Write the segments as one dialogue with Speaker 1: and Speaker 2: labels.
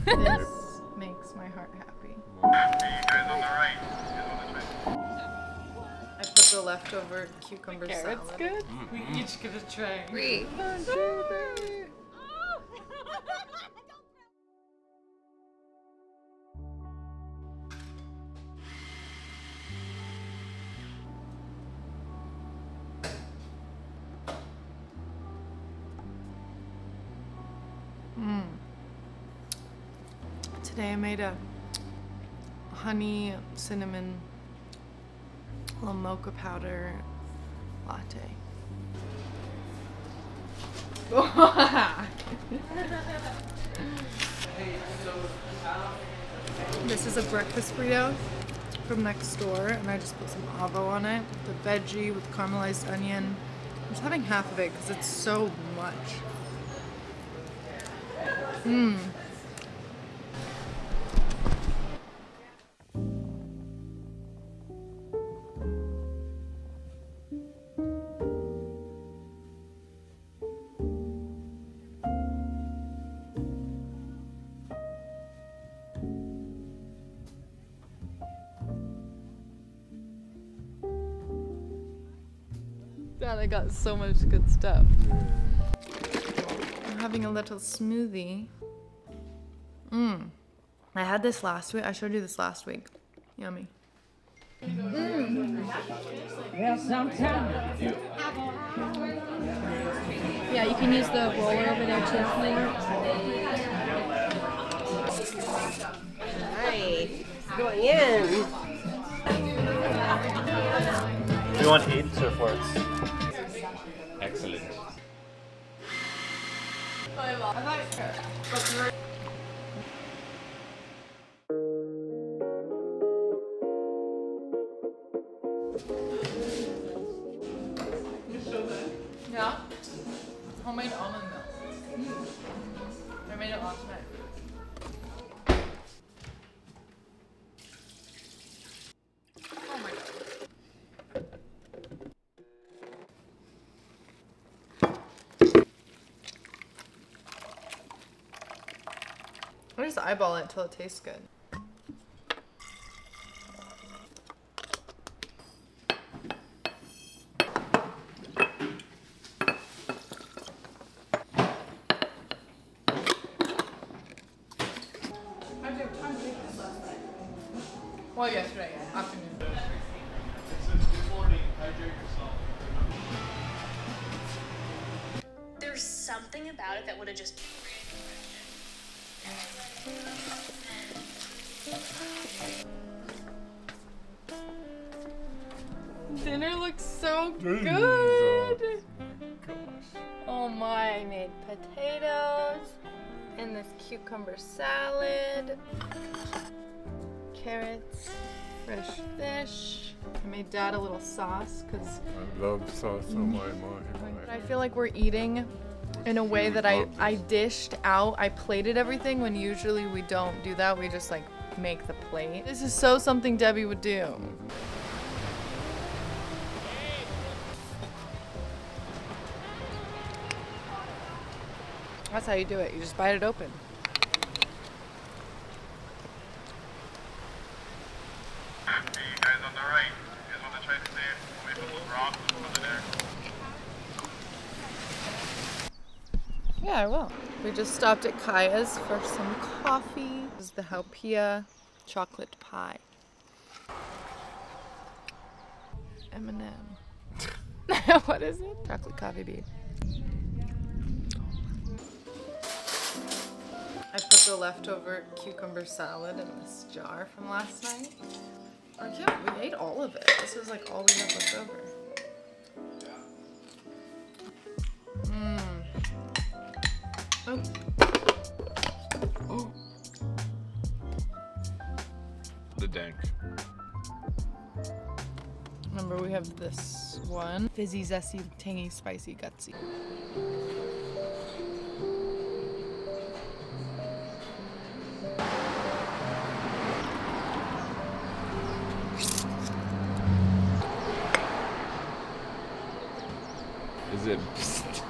Speaker 1: This makes my heart happy. I put the leftover cucumber salad. Carrot's good? We each get a tray. 3, 1, 2, 3. Today I made a honey cinnamon little mocha powder latte. This is a breakfast burrito from next door, and I just put some avo on it, the veggie with caramelized onion. I'm just having half of it because it's so much. God, I got so much good stuff. I'm having a little smoothie. I had this last week. I showed you this last week. Yummy.
Speaker 2: Yeah, sometimes.
Speaker 3: Yeah, you can use the roller over there too.
Speaker 2: Nice. Going in.
Speaker 4: Do you want 8s or 4s? Excellent.
Speaker 1: Yeah? Homemade almond milk. I made it last night. Oh my god. I just eyeball it until it tastes good. Well, yesterday afternoon.
Speaker 5: There's something about it that would have just.
Speaker 1: Dinner looks so good. Oh my, I made potatoes and this cucumber salad, carrots, fresh fish. I made Dad a little sauce because
Speaker 6: I love sauce on my mind.
Speaker 1: I feel like we're eating in a way that I dished out. I plated everything when usually we don't do that. We just like make the plate. This is so something Debbie would do. That's how you do it. You just bite it open.
Speaker 4: You guys on the right. You guys want to try to stay away from those rocks over there?
Speaker 1: Yeah, I will. We just stopped at Kaya's for some coffee. This is the Halpia chocolate pie. M&M. What is it? Chocolate coffee bean. I put the leftover cucumber salad in this jar from last night. Or yeah, we ate all of it. This is like all we had left over. Oh.
Speaker 6: The dank.
Speaker 1: Remember, we have this one. Fizzy, zesty, tangy, spicy, gutsy.
Speaker 6: Is it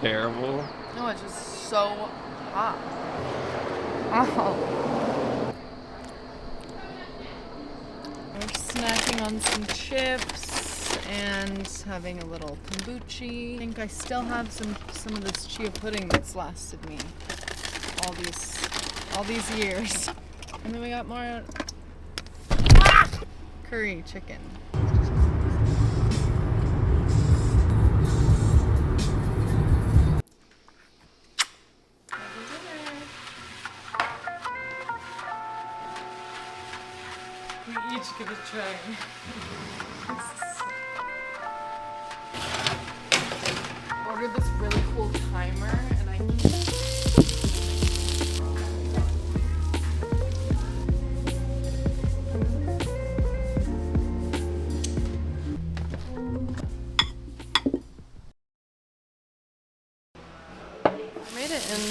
Speaker 6: terrible?
Speaker 1: No, it's just so hot. Oh. snacking on some chips and having a little kombucha. I think I still have some of this chia pudding that's lasted me all these years. And then we got more curry chicken. We each get a try. Ordered this really cool timer, and I made it in.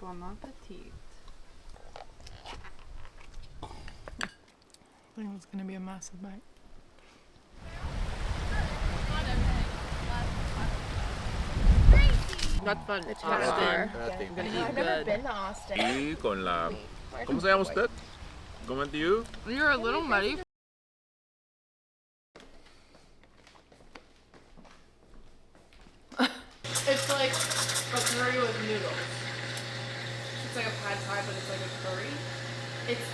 Speaker 1: Bon appetit. I think it's gonna be a massive bite.
Speaker 2: That's fun.
Speaker 1: It's
Speaker 2: Austin.
Speaker 6: Gratis.
Speaker 2: I'm gonna
Speaker 1: I've
Speaker 2: eat
Speaker 1: never
Speaker 2: good.
Speaker 1: been to Austin.
Speaker 6: Y con la... ¿Cómo se llama usted? ¿Cómo do you?
Speaker 1: You're a little muddy. It's like a curry with noodles. It's like a pad thai, but it's like a curry. It's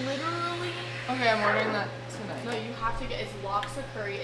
Speaker 1: literally. Okay, I'm ordering that tonight. No, you have to get. It's lox curry.